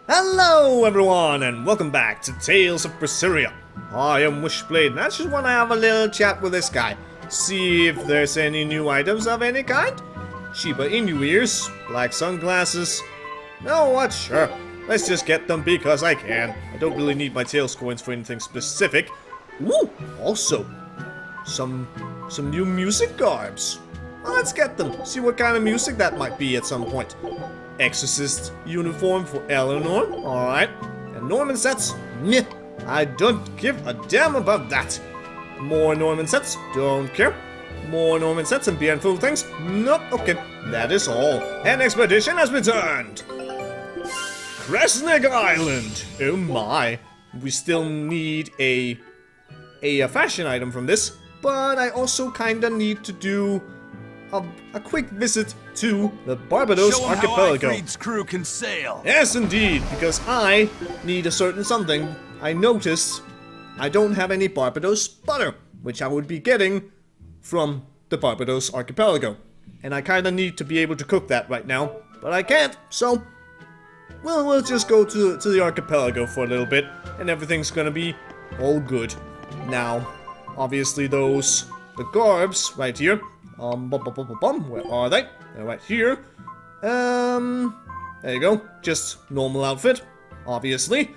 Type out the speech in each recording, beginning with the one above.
Hello everyone and welcome back to Tales of Berseria. I am Wishblade and I just want to have a little chat with this guy. See if there's any new items of any kind. Shiba Inu ears, black sunglasses. No, what? Sure. Let's just get them because I can. I don't really need my Tails coins for anything specific. Ooh, also, some new music garbs. Well, let's get them. See what kind of music that might be at some point. Exorcist uniform for Eleanor, alright. And Norman sets, meh, I don't give a damn about that. More Norman sets, don't care. More Norman sets and BN things, nope, okay. That is all. An expedition has returned. Kresnik Island, oh my. We still need a fashion item from this, but I also kinda need to do a quick visit to the Barbados Archipelago. Show 'em how Ifrit's crew can sail. Yes, indeed, because I need a certain something. I noticed I don't have any Barbados butter, which I would be getting from the Barbados Archipelago. And I kinda need to be able to cook that right now, but I can't, so we'll just go to the archipelago for a little bit, and everything's gonna be all good. Now, obviously the garbs right here. Where are they? They're right here. There you go. Just normal outfit, obviously.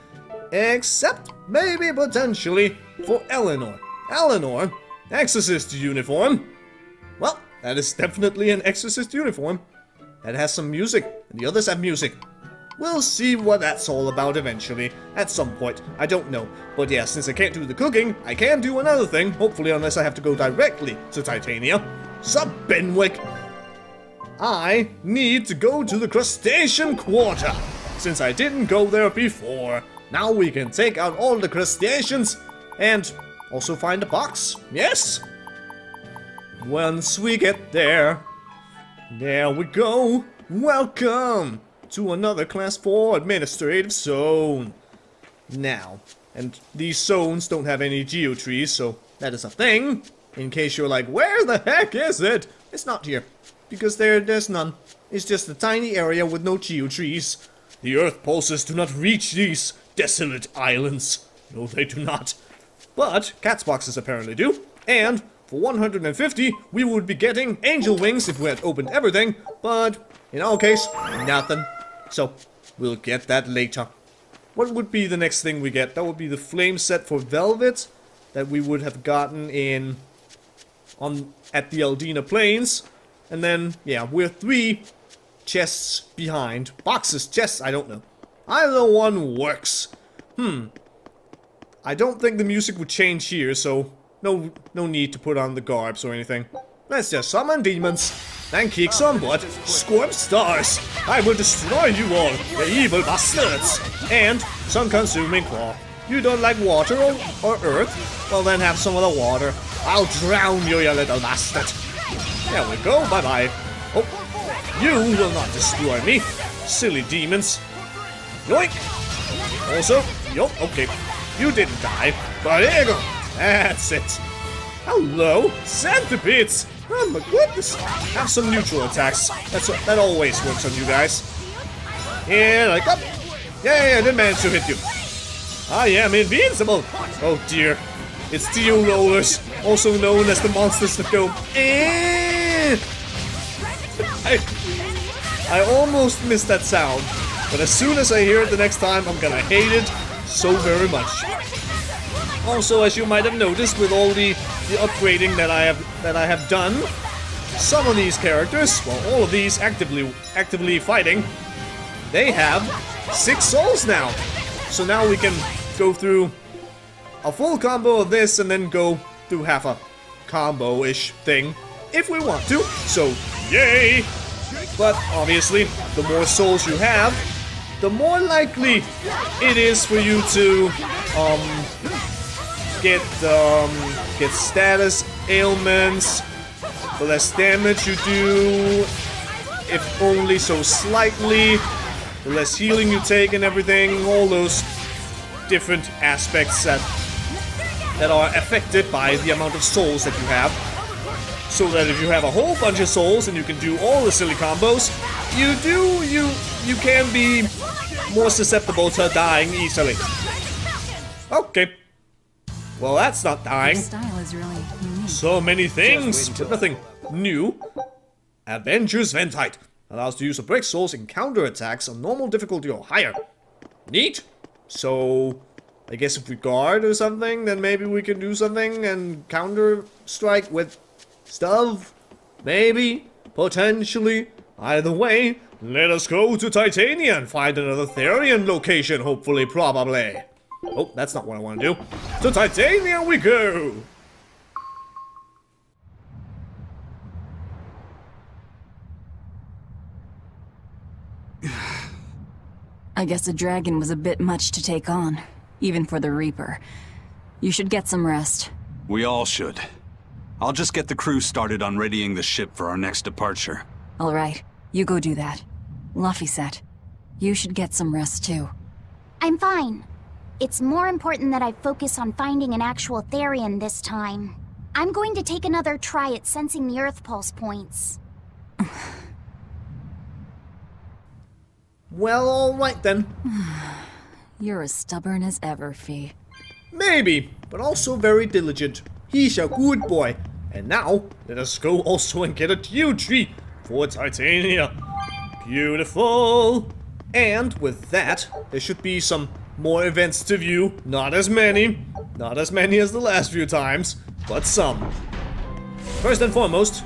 Except, maybe potentially, for Eleanor. Eleanor, Exorcist uniform. Well, that is definitely an Exorcist uniform. That has some music, and the others have music. We'll see what that's all about eventually, at some point. I don't know. But yeah, since I can't do the cooking, I can do another thing, hopefully unless I have to go directly to Titania. Sup, Benwick? I need to go to the Crustacean Quarter, since I didn't go there before. Now we can take out all the crustaceans, and also find a box. Yes! Once we get there, there we go. Welcome to another Class 4 administrative zone. Now, and these zones don't have any geotrees, so that is a thing. In case you're like, where the heck is it? It's not here, because there's none. It's just a tiny area with no geotrees. The earth pulses do not reach these desolate islands. No, they do not. But cat's boxes apparently do, and for 150, we would be getting angel wings if we had opened everything, but in our case, nothing. So, we'll get that later. What would be the next thing we get? That would be the flame set for Velvet that we would have gotten at the Aldina Plains. And then, yeah, we're 3 chests behind. Boxes, chests, I don't know. Either one works. I don't think the music would change here, so no need to put on the garbs or anything. Let's just summon demons. Then kick some butt, scorp stars. I will destroy you all, the evil bastards. And some consuming claw. You don't like water or earth? Well then have some of the water. I'll drown you, you little bastard. There we go, bye-bye. Oh, you will not destroy me, silly demons. Yoink. Also, yup, okay. You didn't die, but here you go. That's it. Hello, centipedes. Oh my goodness! Have some neutral attacks. That always works on you guys. Here I come. Yay, I did manage to hit you. I am invincible. Oh dear. It's steel rollers, also known as the monsters that go. I almost missed that sound, but as soon as I hear it the next time, I'm gonna hate it so very much. Also, as you might have noticed, with all the upgrading that I have done, some of these characters, well, all of these actively fighting, they have 6 souls now. So now we can go through a full combo of this and then go through half a combo-ish thing if we want to. So yay! But obviously, the more souls you have, the more likely it is for you to get status ailments, the less damage you do, if only so slightly, the less healing you take and everything, all those different aspects that are affected by the amount of souls that you have. So that if you have a whole bunch of souls and you can do all the silly combos, you can be more susceptible to dying easily. Okay. Well, that's not dying. Your style is really unique. So many things, but nothing new. Avengers Ventite. Allows the use of break souls in counterattacks on normal difficulty or higher. Neat. So, I guess if we guard or something, then maybe we can do something and counter strike with stuff. Maybe. Potentially. Either way, let us go to Titania and find another Therion location, hopefully, probably. Oh, that's not what I want to do. To Titania we go! I guess a dragon was a bit much to take on, even for the Reaper. You should get some rest. We all should. I'll just get the crew started on readying the ship for our next departure. All right, you go do that. Laphicet, you should get some rest too. I'm fine. It's more important that I focus on finding an actual Therion this time. I'm going to take another try at sensing the Earth Pulse points. Well, alright then. You're as stubborn as ever, Fee. Maybe, but also very diligent. He's a good boy. And now, let us go also and get a huge tree for Titania. Beautiful. And with that, there should be some more events to view. Not as many. Not as many as the last few times, but some. First and foremost,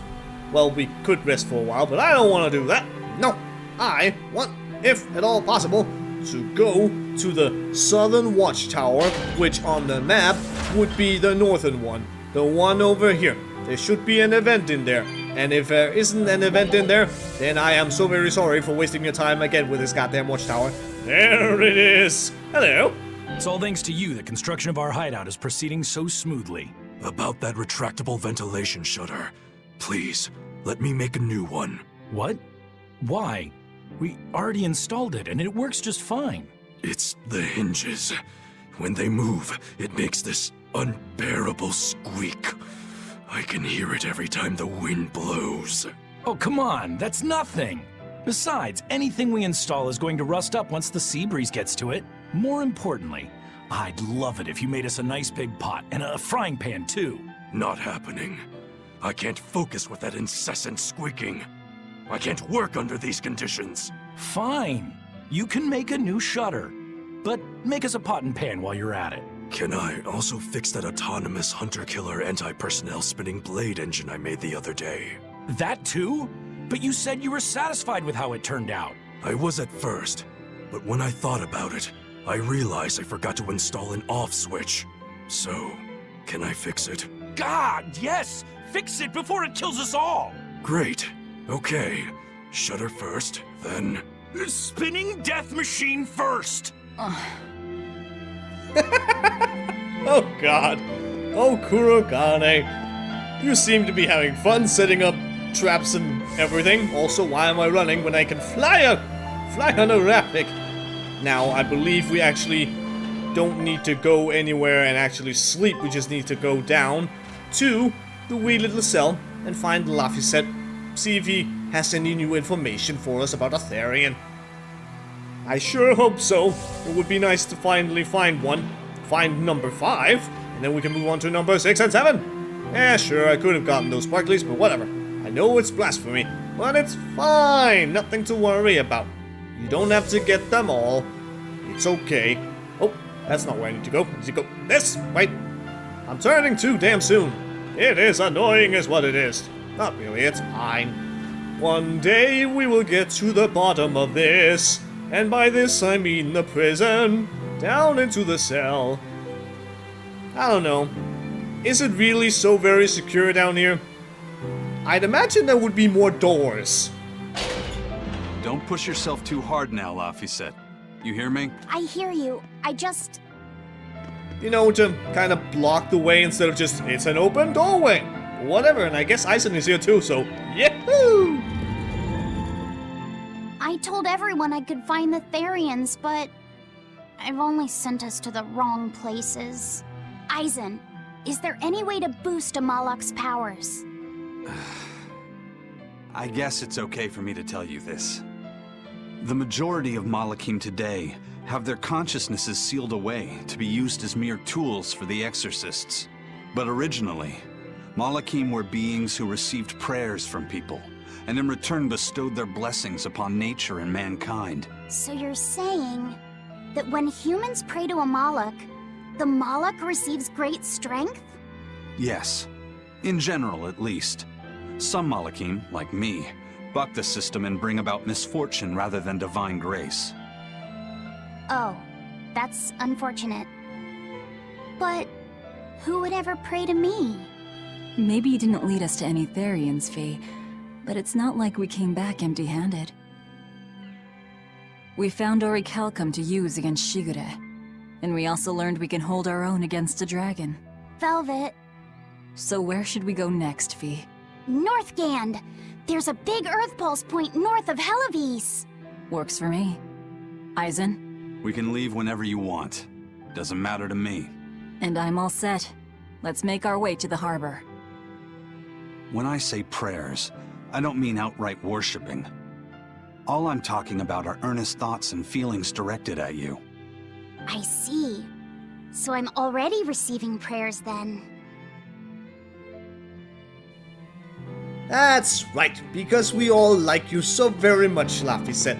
well, we could rest for a while, but I don't want to do that. No, I want, if at all possible, to go to the southern watchtower, which on the map would be the northern one. The one over here. There should be an event in there. And if there isn't an event in there, then I am so very sorry for wasting your time again with this goddamn watchtower. There it is. Hello. It's all thanks to you that construction of our hideout is proceeding so smoothly. About that retractable ventilation shutter. Please, let me make a new one. What? Why? We already installed it, and it works just fine. It's the hinges. When they move, it makes this unbearable squeak. I can hear it every time the wind blows. Oh, come on, that's nothing. Besides, anything we install is going to rust up once the sea breeze gets to it. More importantly, I'd love it if you made us a nice big pot and a frying pan, too. Not happening. I can't focus with that incessant squeaking. I can't work under these conditions. Fine. You can make a new shutter. But make us a pot and pan while you're at it. Can I also fix that autonomous hunter-killer anti-personnel spinning blade engine I made the other day? That too? But you said you were satisfied with how it turned out. I was at first, but when I thought about it, I realized I forgot to install an off switch. So, can I fix it? God, yes! Fix it before it kills us all! Great. Okay. Shutter first, then... Spinning death machine first! Oh god. Oh Kurogane. You seem to be having fun setting up traps and everything. Also, why am I running when I can fly on a rapid? Now, I believe we actually don't need to go anywhere and actually sleep. We just need to go down to the wee little cell and find Laphicet. See if he has any new information for us about a Therion. I sure hope so. It would be nice to finally find one. Find number 5, and then we can move on to number 6 and 7. Yeah, sure, I could have gotten those sparklies, but whatever. I know it's blasphemy, but it's fine. Nothing to worry about. You don't have to get them all. It's okay. Oh, that's not where I need to go. I need to go this way. I'm turning too damn soon. It is annoying is what it is. Not really, it's fine. One day we will get to the bottom of this. And by this I mean the prison. Down into the cell. I don't know. Is it really so very secure down here? I'd imagine there would be more doors. Don't push yourself too hard now, Laphicet. You hear me? I hear you. I just... You know, to kind of block the way instead of just, it's an open doorway. Whatever, and I guess Eisen is here too, so yahoo! I told everyone I could find the Therions, but... I've only sent us to the wrong places. Eisen, is there any way to boost Amalok's powers? I guess it's okay for me to tell you this. The majority of Malachim today have their consciousnesses sealed away to be used as mere tools for the exorcists. But originally, Malachim were beings who received prayers from people, and in return bestowed their blessings upon nature and mankind. So you're saying that when humans pray to a Malak, the Malak receives great strength? Yes. In general, at least. Some Malachim, like me, buck the system and bring about misfortune rather than divine grace. Oh, that's unfortunate. But who would ever pray to me? Maybe you didn't lead us to any Therions, Fee, but it's not like we came back empty-handed. We found orichalcum to use against Shigure, and we also learned we can hold our own against a dragon. Velvet. So where should we go next, Fee? Northgand! There's a big Earth Pulse point north of Hellawes! Works for me. Eisen? We can leave whenever you want. Doesn't matter to me. And I'm all set. Let's make our way to the harbor. When I say prayers, I don't mean outright worshipping. All I'm talking about are earnest thoughts and feelings directed at you. I see. So I'm already receiving prayers then. That's right, because we all like you so very much, Laffy said.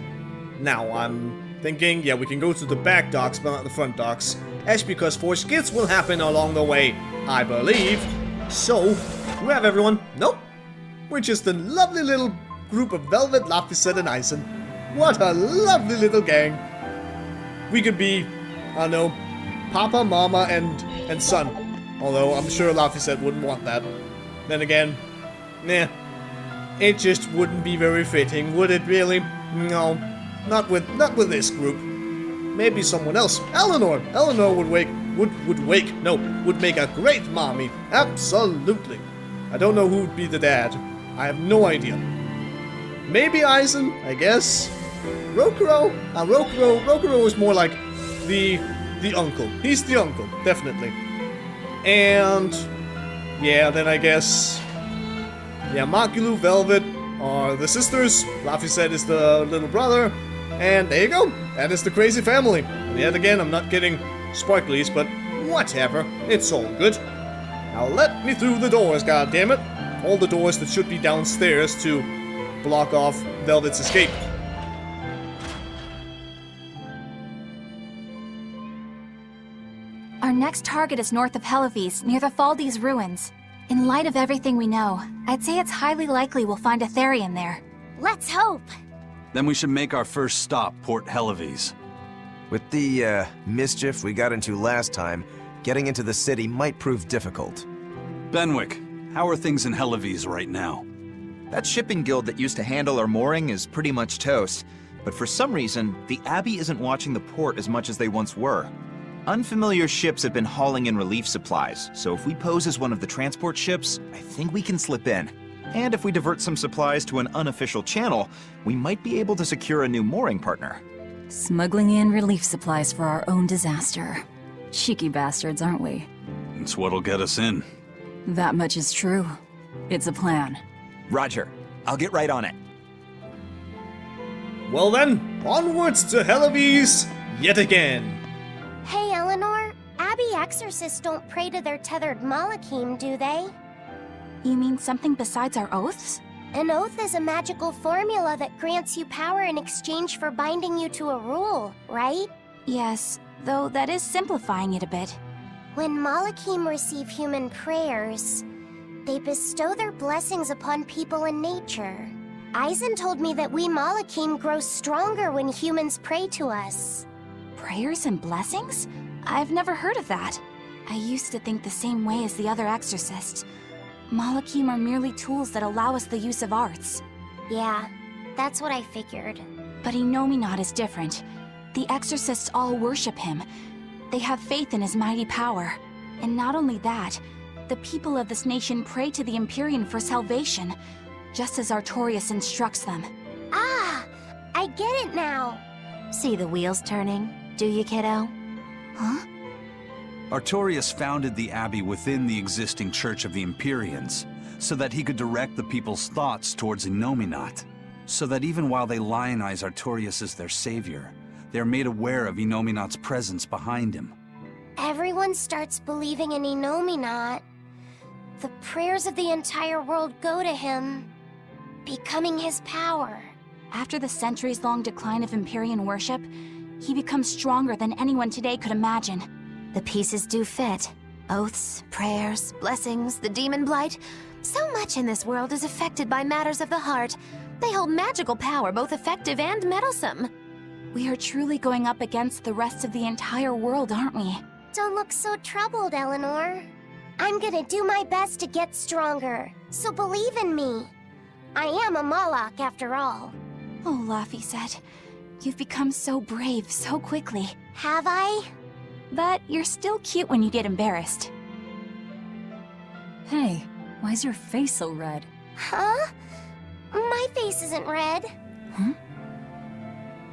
Now, I'm thinking, yeah, we can go to the back docks, but not the front docks. That's because 4 skits will happen along the way, I believe. So, do we have everyone? Nope. We're just a lovely little group of Velvet, Laphicet, and Eisen. What a lovely little gang. We could be, I don't know, Papa, Mama, and Son. Although, I'm sure Laphicet wouldn't want that. Then again, nah. It just wouldn't be very fitting, would it really? No. Not with this group. Maybe someone else. Eleanor! Eleanor would make a great mommy. Absolutely. I don't know who would be the dad. I have no idea. Maybe Eisen, I guess. Rokuro? Rokuro is more like the uncle. He's the uncle, definitely. And yeah, then I guess Makulu, Velvet are the sisters. Laphicet is the little brother. And there you go. That is the crazy family. And yet again, I'm not getting sparklies, but whatever. It's all good. Now let me through the doors, goddammit. All the doors that should be downstairs to block off Velvet's escape. Our next target is north of Hellawes, near the Faldi's ruins. In light of everything we know, I'd say it's highly likely we'll find a Therion there. Let's hope! Then we should make our first stop, Port Hellawes. With the, mischief we got into last time, getting into the city might prove difficult. Benwick, how are things in Hellawes right now? That shipping guild that used to handle our mooring is pretty much toast, but for some reason, the Abbey isn't watching the port as much as they once were. Unfamiliar ships have been hauling in relief supplies, so if we pose as one of the transport ships, I think we can slip in. And if we divert some supplies to an unofficial channel, we might be able to secure a new mooring partner. Smuggling in relief supplies for our own disaster. Cheeky bastards, aren't we? It's what'll get us in. That much is true. It's a plan. Roger. I'll get right on it. Well then, onwards to Hellawes yet again. Hey, Eleanor. Abbey exorcists don't pray to their tethered Malachim, do they? You mean something besides our oaths? An oath is a magical formula that grants you power in exchange for binding you to a rule, right? Yes, though that is simplifying it a bit. When Malachim receive human prayers, they bestow their blessings upon people and nature. Eisen told me that we Malachim grow stronger when humans pray to us. Prayers and blessings? I've never heard of that. I used to think the same way as the other exorcists. Malachim are merely tools that allow us the use of arts. Yeah, that's what I figured. But Innominat is different. The exorcists all worship him. They have faith in his mighty power. And not only that, the people of this nation pray to the Empyrean for salvation, just as Artorias instructs them. Ah, I get it now. See the wheels turning, do you, kiddo? Huh? Artorias founded the Abbey within the existing Church of the Empyreans, so that he could direct the people's thoughts towards Innominat. So that even while they lionize Artorias as their savior, they're made aware of Enominat's presence behind him. Everyone starts believing in Enominat. The prayers of the entire world go to him, becoming his power. After the centuries-long decline of Empyrean worship, he becomes stronger than anyone today could imagine. The pieces do fit. Oaths, prayers, blessings, the demon blight. So much in this world is affected by matters of the heart. They hold magical power, both effective and meddlesome. We are truly going up against the rest of the entire world, aren't we? Don't look so troubled, Eleanor. I'm gonna do my best to get stronger, so believe in me. I am a Moloch after all. Oh, Laphicet, you've become so brave so quickly. Have I? But you're still cute when you get embarrassed. Hey, why's your face so red? Huh? My face isn't red. Huh?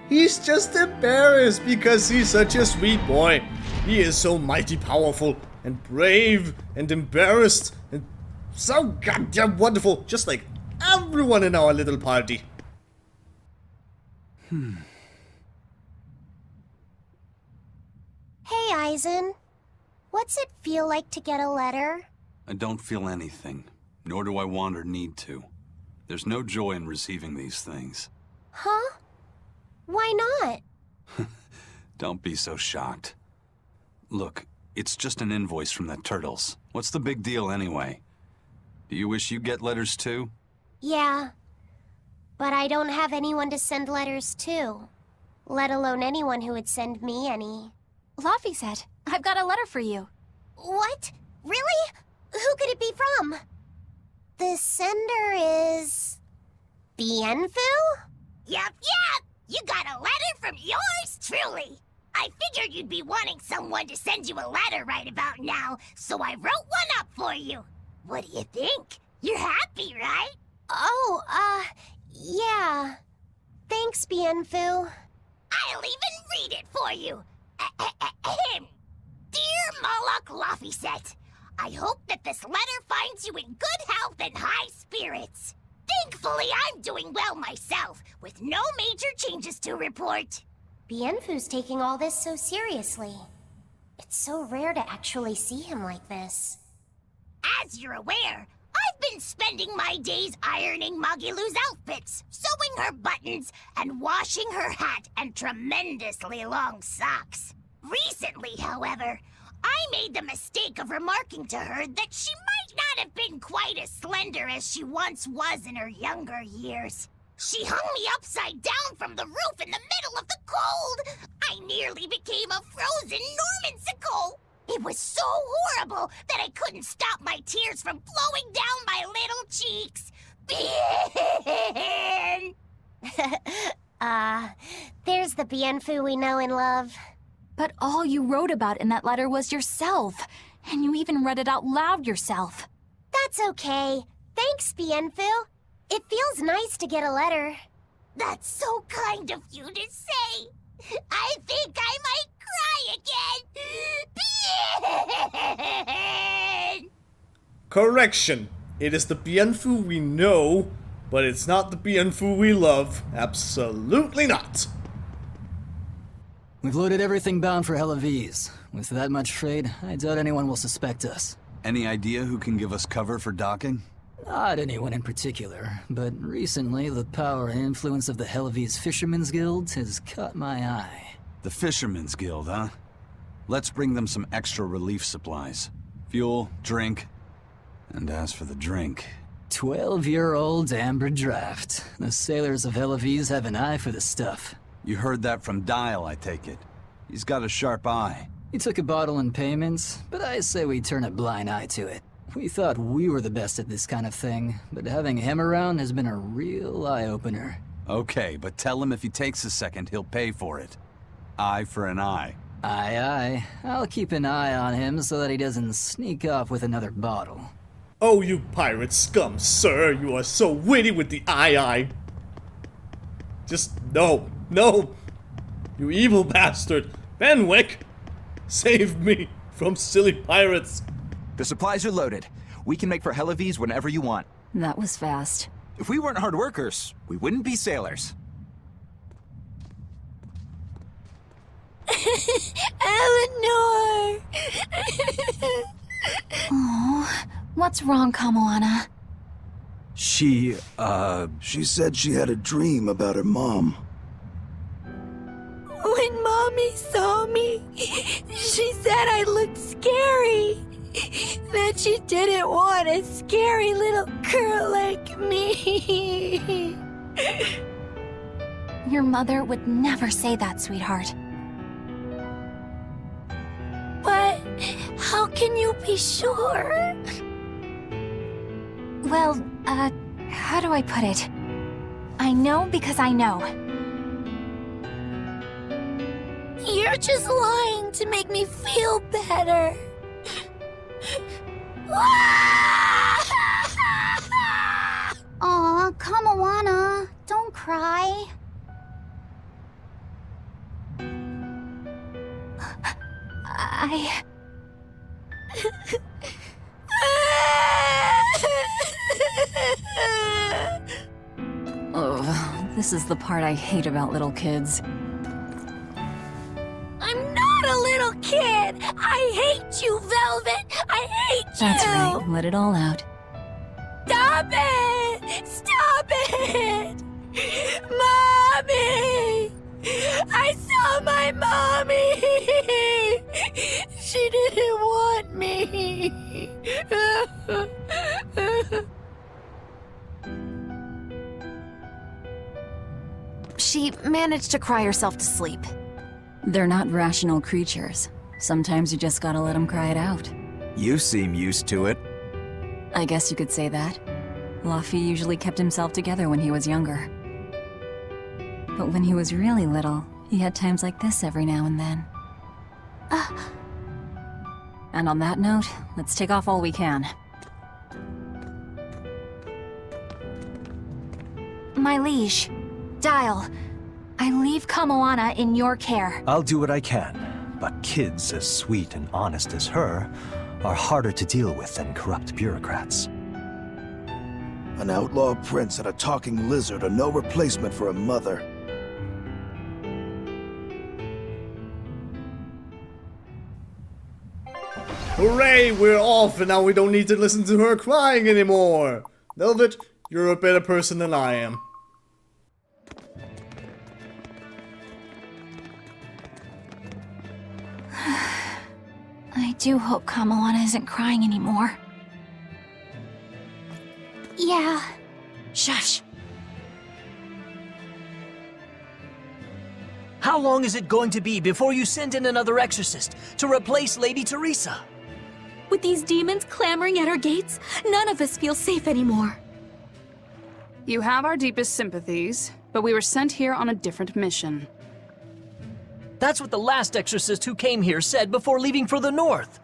He's just embarrassed because he's such a sweet boy. He is so mighty powerful and brave and embarrassed and so goddamn wonderful, just like everyone in our little party. Hey, Eisen. What's it feel like to get a letter? I don't feel anything, nor do I want or need to. There's no joy in receiving these things. Huh? Why not? Don't be so shocked. Look, it's just an invoice from the turtles. What's the big deal anyway? Do you wish you get letters too? Yeah. But I don't have anyone to send letters to. Let alone anyone who would send me any. Laphicet, I've got a letter for you. What? Really? Who could it be from? The sender is... Bienfu? Yep. You got a letter from yours truly. I figured you'd be wanting someone to send you a letter right about now, so I wrote one up for you. What do you think? You're happy, right? Oh, yeah. Thanks, Bienfu. I'll even read it for you. Dear Moloch Laphicet, I hope that this letter finds you in good health and high spirits. Thankfully, I'm doing well myself, with no major changes to report. Bienfu's taking all this so seriously. It's so rare to actually see him like this. As you're aware, I've been spending my days ironing Magilu's outfits, sewing her buttons, and washing her hat and tremendously long socks. Recently, however, I made the mistake of remarking to her that she might not have been quite as slender as she once was in her younger years. She hung me upside down from the roof in the middle of the cold. I nearly became a frozen Normansicle. It was so horrible that I couldn't stop my tears from flowing down my little cheeks. There's the Bienfu we know and love. But all you wrote about in that letter was yourself. And you even read it out loud yourself. That's okay. Thanks, Bienfu. It feels nice to get a letter. That's so kind of you to say. I think I might cry again. Correction. It is the Bienfu we know, but it's not the Bienfu we love. Absolutely not. We've loaded everything bound for Hellawes. With that much trade, I doubt anyone will suspect us. Any idea who can give us cover for docking? Not anyone in particular, but recently the power and influence of the Hellawes Fishermen's Guild has caught my eye. The Fishermen's Guild, huh? Let's bring them some extra relief supplies. Fuel, drink, and as for the drink... 12-year-old amber draft. The sailors of Hellawes have an eye for the stuff. You heard that from Dial, I take it. He's got a sharp eye. He took a bottle in payments, but I say we turn a blind eye to it. We thought we were the best at this kind of thing, but having him around has been a real eye-opener. Okay, but tell him if he takes a second, he'll pay for it. Eye for an eye. Aye. I'll keep an eye on him so that he doesn't sneak off with another bottle. Oh, you pirate scum, sir. You are so witty with the aye. Just no. You evil bastard. Benwick, save me from silly pirates. The supplies are loaded. We can make for Hellawes whenever you want. That was fast. If we weren't hard workers, we wouldn't be sailors. Eleanor! Oh, what's wrong, Kamoana? She said she had a dream about her mom. When Mommy saw me, she said I looked scary. That she didn't want a scary little girl like me. Your mother would never say that, sweetheart. But how can you be sure? Well, how do I put it? I know because I know. You're just lying to make me feel better. Aw, Kamoana, don't cry. Oh, this is the part I hate about little kids. I'm not a little kid! I hate you, Velvet! I hate you! That's right, let it all out. Stop it! Stop it! Mommy! I saw my mommy! She didn't want me! She managed to cry herself to sleep. They're not rational creatures. Sometimes you just gotta let them cry it out. You seem used to it. I guess you could say that. Luffy usually kept himself together when he was younger. But when he was really little, he had times like this every now and then. And on that note, let's take off all we can. My liege, Dial, I leave Kamoana in your care. I'll do what I can, but kids as sweet and honest as her are harder to deal with than corrupt bureaucrats. An outlaw prince and a talking lizard are no replacement for a mother. Hooray, we're off, and now we don't need to listen to her crying anymore. Velvet, you're a better person than I am. I do hope Kamoana isn't crying anymore. Yeah. Shush. How long is it going to be before you send in another exorcist to replace Lady Teresa? With these demons clamoring at our gates, none of us feel safe anymore. You have our deepest sympathies, but we were sent here on a different mission. That's what the last exorcist who came here said before leaving for the north.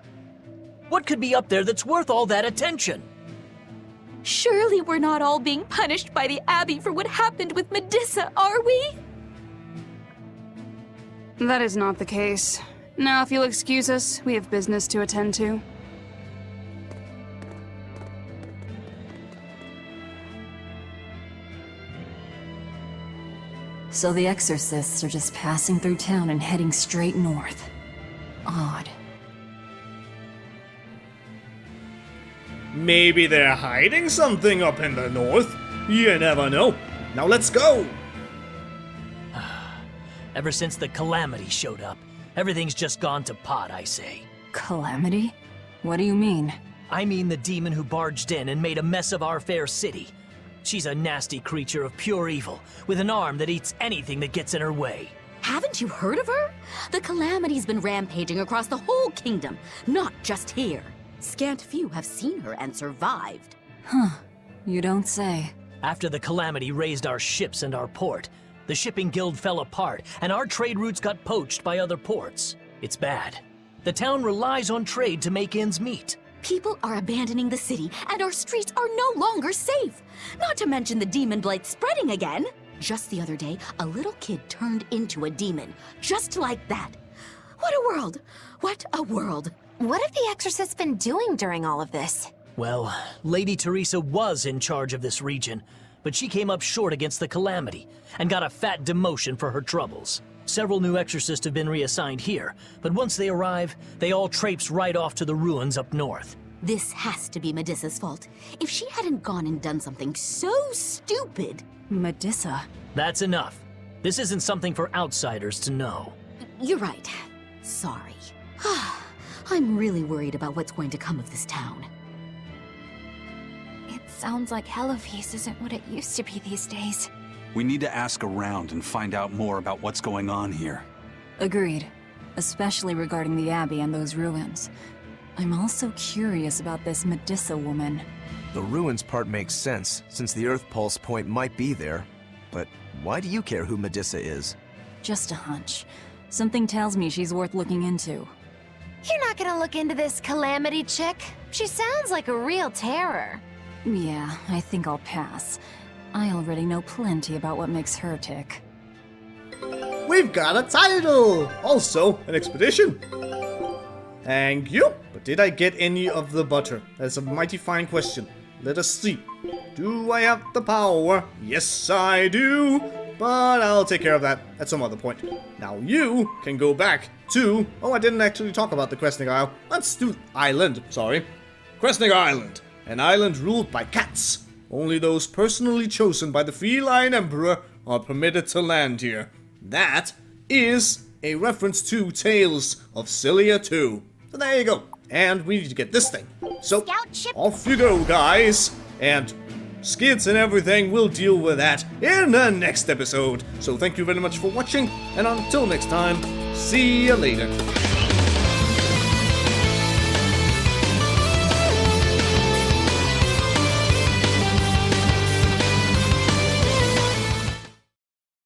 What could be up there that's worth all that attention? Surely we're not all being punished by the Abbey for what happened with Medusa, are we? That is not the case. Now, if you'll excuse us, we have business to attend to. So the exorcists are just passing through town and heading straight north. Odd. Maybe they're hiding something up in the north. You never know. Now let's go! Ever since the Calamity showed up, everything's just gone to pot, I say. Calamity? What do you mean? I mean the demon who barged in and made a mess of our fair city. She's a nasty creature of pure evil, with an arm that eats anything that gets in her way. Haven't you heard of her? The Calamity's been rampaging across the whole kingdom, not just here. Scant few have seen her and survived. Huh. You don't say. After the Calamity raised our ships and our port, the shipping guild fell apart, and our trade routes got poached by other ports. It's bad. The town relies on trade to make ends meet. People are abandoning the city, and our streets are no longer safe. Not to mention the demon blight spreading again. Just the other day, a little kid turned into a demon. Just like that. What a world! What a world! What have the exorcists been doing during all of this? Well, Lady Teresa was in charge of this region, but she came up short against the Calamity and got a fat demotion for her troubles. Several new exorcists have been reassigned here, but once they arrive, they all traipse right off to the ruins up north. This has to be Medissa's fault. If she hadn't gone and done something so stupid... Medissa? That's enough. This isn't something for outsiders to know. You're right. Sorry. I'm really worried about what's going to come of this town. It sounds like Hellawes isn't what it used to be these days. We need to ask around and find out more about what's going on here. Agreed. Especially regarding the Abbey and those ruins. I'm also curious about this Medissa woman. The ruins part makes sense, since the Earth Pulse point might be there. But why do you care who Medissa is? Just a hunch. Something tells me she's worth looking into. You're not gonna look into this Calamity chick? She sounds like a real terror. Yeah, I think I'll pass. I already know plenty about what makes her tick. We've got a title! Also, an expedition. Thank you. But did I get any of the butter? That's a mighty fine question. Let us see. Do I have the power? Yes, I do. But I'll take care of that at some other point. Now you can go back to... Oh, I didn't actually talk about the Questing Isle. Let's do... Island, sorry. Questing Island. An island ruled by cats. Only those personally chosen by the Feline Emperor are permitted to land here. That is a reference to Tales of Cilia 2. So there you go. And we need to get this thing. So, off you go, guys. And skids and everything, we'll deal with that in the next episode. So thank you very much for watching, and until next time, see you later.